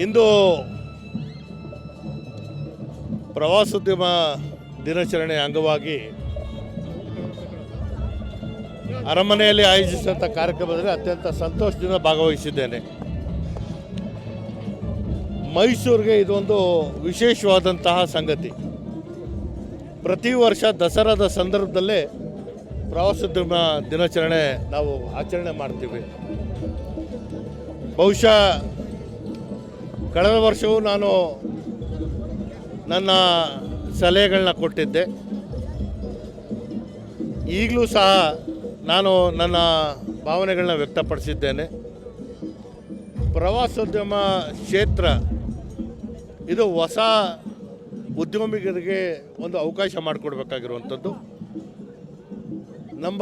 ಇಂದು ಪ್ರವಾಸೋದ್ಯಮ ದಿನಾಚರಣೆ ಅಂಗವಾಗಿ ಅರಮನೆಯಲ್ಲಿ ಆಯೋಜಿಸಿದಂಥ ಕಾರ್ಯಕ್ರಮದಲ್ಲಿ ಅತ್ಯಂತ ಸಂತೋಷದಿಂದ ಭಾಗವಹಿಸಿದ್ದೇನೆ. ಮೈಸೂರಿಗೆ ಇದೊಂದು ವಿಶೇಷವಾದಂತಹ ಸಂಗತಿ. ಪ್ರತಿ ವರ್ಷ ದಸರಾದ ಸಂದರ್ಭದಲ್ಲೇ ಪ್ರವಾಸೋದ್ಯಮ ದಿನಾಚರಣೆ ನಾವು ಆಚರಣೆ ಮಾಡ್ತೀವಿ. ಬಹುಶಃ ಕಳೆದ ವರ್ಷವೂ ನಾನು ನನ್ನ ಸಲಹೆಗಳನ್ನ ಕೊಟ್ಟಿದ್ದೆ. ಈಗಲೂ ಸಹ ನಾನು ನನ್ನ ಭಾವನೆಗಳನ್ನ ವ್ಯಕ್ತಪಡಿಸಿದ್ದೇನೆ. ಪ್ರವಾಸೋದ್ಯಮ ಕ್ಷೇತ್ರ ಇದು ಹೊಸ ಉದ್ಯಮಿಗರಿಗೆ ಒಂದು ಅವಕಾಶ ಮಾಡಿಕೊಡ್ಬೇಕಾಗಿರುವಂಥದ್ದು. ನಮ್ಮ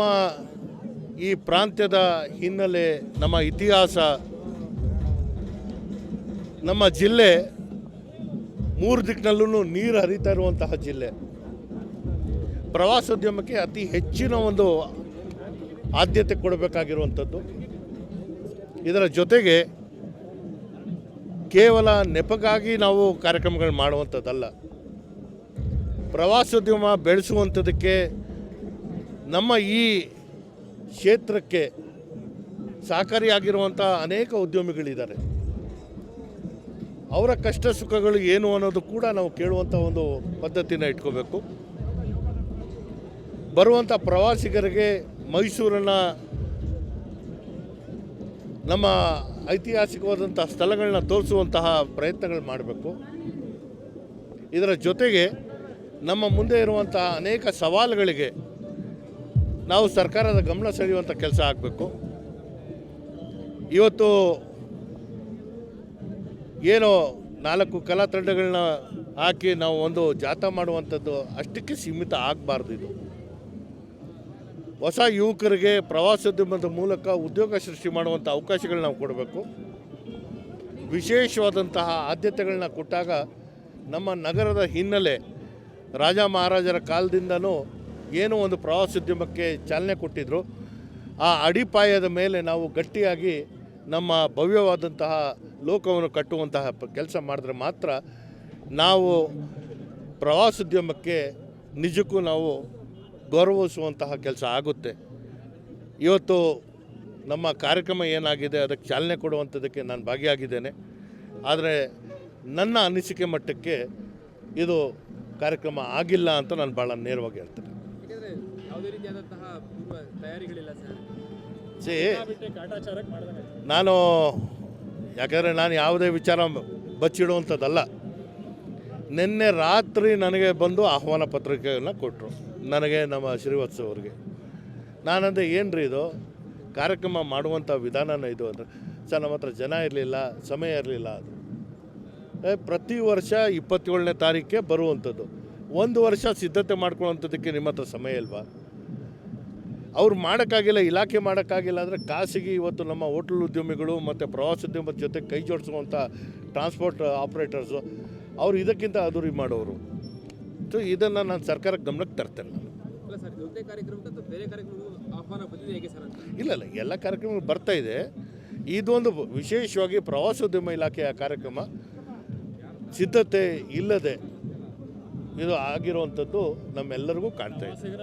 ಈ ಪ್ರಾಂತ್ಯದ ಹಿನ್ನೆಲೆ, ನಮ್ಮ ಇತಿಹಾಸ, ನಮ್ಮ ಜಿಲ್ಲೆ ಮೂರು ದಿಕ್ಕಿನಲ್ಲೂ ನೀರು ಹರಿತಾ ಇರುವಂತಹ ಜಿಲ್ಲೆ. ಪ್ರವಾಸೋದ್ಯಮಕ್ಕೆ ಅತಿ ಹೆಚ್ಚಿನ ಒಂದು ಆದ್ಯತೆ ಕೊಡಬೇಕಾಗಿರುವಂಥದ್ದು. ಇದರ ಜೊತೆಗೆ ಕೇವಲ ನೆಪಕ್ಕಾಗಿ ನಾವು ಕಾರ್ಯಕ್ರಮಗಳು ಮಾಡುವಂಥದ್ದಲ್ಲ. ಪ್ರವಾಸೋದ್ಯಮ ಬೆಳೆಸುವಂಥದ್ದಕ್ಕೆ ನಮ್ಮ ಈ ಕ್ಷೇತ್ರಕ್ಕೆ ಸಹಕಾರಿಯಾಗಿರುವಂಥ ಅನೇಕ ಉದ್ಯಮಿಗಳಿದ್ದಾರೆ. ಅವರ ಕಷ್ಟ ಸುಖಗಳು ಏನು ಅನ್ನೋದು ಕೂಡ ನಾವು ಕೇಳುವಂಥ ಒಂದು ಪದ್ಧತಿನ ಇಟ್ಕೋಬೇಕು. ಬರುವಂಥ ಪ್ರವಾಸಿಗರಿಗೆ ಮೈಸೂರನ್ನು, ನಮ್ಮ ಐತಿಹಾಸಿಕವಾದಂಥ ಸ್ಥಳಗಳನ್ನ ತೋರಿಸುವಂತಹ ಪ್ರಯತ್ನಗಳು ಮಾಡಬೇಕು. ಇದರ ಜೊತೆಗೆ ನಮ್ಮ ಮುಂದೆ ಇರುವಂಥ ಅನೇಕ ಸವಾಲುಗಳಿಗೆ ನಾವು ಸರ್ಕಾರದ ಗಮನ ಸೆಳೆಯುವಂಥ ಕೆಲಸ ಆಗಬೇಕು. ಇವತ್ತು ಏನೋ 4 ಕಲಾ ತಂಡಗಳನ್ನ ಹಾಕಿ ನಾವು ಒಂದು ಜಾಥಾ ಮಾಡುವಂಥದ್ದು ಅಷ್ಟಕ್ಕೆ ಸೀಮಿತ ಆಗಬಾರ್ದು. ಇದು ಹೊಸ ಯುವಕರಿಗೆ ಪ್ರವಾಸೋದ್ಯಮದ ಮೂಲಕ ಉದ್ಯೋಗ ಸೃಷ್ಟಿ ಮಾಡುವಂಥ ಅವಕಾಶಗಳನ್ನ ನಾವು ಕೊಡಬೇಕು. ವಿಶೇಷವಾದಂತಹ ಆದ್ಯತೆಗಳನ್ನ ಕೊಟ್ಟಾಗ ನಮ್ಮ ನಗರದ ಹಿನ್ನೆಲೆ ರಾಜ ಮಹಾರಾಜರ ಕಾಲದಿಂದನೂ ಏನೋ ಒಂದು ಪ್ರವಾಸೋದ್ಯಮಕ್ಕೆ ಚಾಲನೆ ಕೊಟ್ಟಿದ್ದರು. ಆ ಅಡಿಪಾಯದ ಮೇಲೆ ನಾವು ಗಟ್ಟಿಯಾಗಿ ನಮ್ಮ ಭವ್ಯವಾದಂತಹ ಲೋಕವನ್ನು ಕಟ್ಟುವಂತಹ ಕೆಲಸ ಮಾಡಿದ್ರೆ ಮಾತ್ರ ನಾವು ಪ್ರವಾಸೋದ್ಯಮಕ್ಕೆ ನಿಜಕ್ಕೂ ನಾವು ಗೌರವಿಸುವಂತಹ ಕೆಲಸ ಆಗುತ್ತೆ. ಇವತ್ತು ನಮ್ಮ ಕಾರ್ಯಕ್ರಮ ಏನಾಗಿದೆ ಅದಕ್ಕೆ ಚಾಲನೆ ಕೊಡುವಂಥದ್ದಕ್ಕೆ ನಾನು ಭಾಗಿಯಾಗಿದ್ದೇನೆ. ಆದರೆ ನನ್ನ ಅನಿಸಿಕೆ ಮಟ್ಟಕ್ಕೆ ಇದು ಕಾರ್ಯಕ್ರಮ ಆಗಿಲ್ಲ ಅಂತ ನಾನು ಭಾಳ ನೇರವಾಗಿ ಹೇಳ್ತೇನೆ. ನಾನು ಯಾಕಂದರೆ ನಾನು ಯಾವುದೇ ವಿಚಾರ ಬಚ್ಚಿಡುವಂಥದ್ದಲ್ಲ. ನಿನ್ನೆ ರಾತ್ರಿ ನನಗೆ ಬಂದು ಆಹ್ವಾನ ಪತ್ರಿಕೆಯನ್ನು ಕೊಟ್ಟರು ನನಗೆ, ನಮ್ಮ ಶ್ರೀವತ್ಸ ಅವ್ರಿಗೆ. ನಾನಂದರೆ ಏನು ರೀ ಇದು ಕಾರ್ಯಕ್ರಮ ಮಾಡುವಂಥ ವಿಧಾನನ ಇದು ಅಂದರೆ, ಸರ್ ನಮ್ಮ ಹತ್ರ ಜನ ಇರಲಿಲ್ಲ, ಸಮಯ ಇರಲಿಲ್ಲ. ಅದು ಪ್ರತಿ ವರ್ಷ 27ನೇ ತಾರೀಕೆ ಬರುವಂಥದ್ದು. ಒಂದು ವರ್ಷ ಸಿದ್ಧತೆ ಮಾಡ್ಕೊಳ್ಳೋವಂಥದ್ದಕ್ಕೆ ನಿಮ್ಮ ಹತ್ರ ಸಮಯ ಇಲ್ವಾ? ಅವ್ರು ಮಾಡೋಕ್ಕಾಗಿಲ್ಲ, ಇಲಾಖೆ ಮಾಡೋಕ್ಕಾಗಿಲ್ಲ ಅಂದರೆ ಖಾಸಗಿ ಇವತ್ತು ನಮ್ಮ ಹೋಟೆಲ್ ಉದ್ಯಮಿಗಳು ಮತ್ತು ಪ್ರವಾಸೋದ್ಯಮದ ಜೊತೆ ಕೈ ಜೋಡಿಸುವಂಥ ಟ್ರಾನ್ಸ್ಪೋರ್ಟ್ ಆಪ್ರೇಟರ್ಸು ಅವರು ಇದಕ್ಕಿಂತ ಅದ್ದೂರಿ ಮಾಡೋರು. ಸೊ ಇದನ್ನು ನಾನು ಸರ್ಕಾರಕ್ಕೆ ಗಮನಕ್ಕೆ ತರ್ತೇನೆ. ಇಲ್ಲ ಎಲ್ಲ ಕಾರ್ಯಕ್ರಮಗಳು ಬರ್ತಾ ಇದೆ. ಇದೊಂದು ವಿಶೇಷವಾಗಿ ಪ್ರವಾಸೋದ್ಯಮ ಇಲಾಖೆಯ ಕಾರ್ಯಕ್ರಮ ಸಿದ್ಧತೆ ಇಲ್ಲದೆ ಇದು ಆಗಿರುವಂಥದ್ದು ನಮ್ಮೆಲ್ಲರಿಗೂ ಕಾಣ್ತಾ ಇದೆ.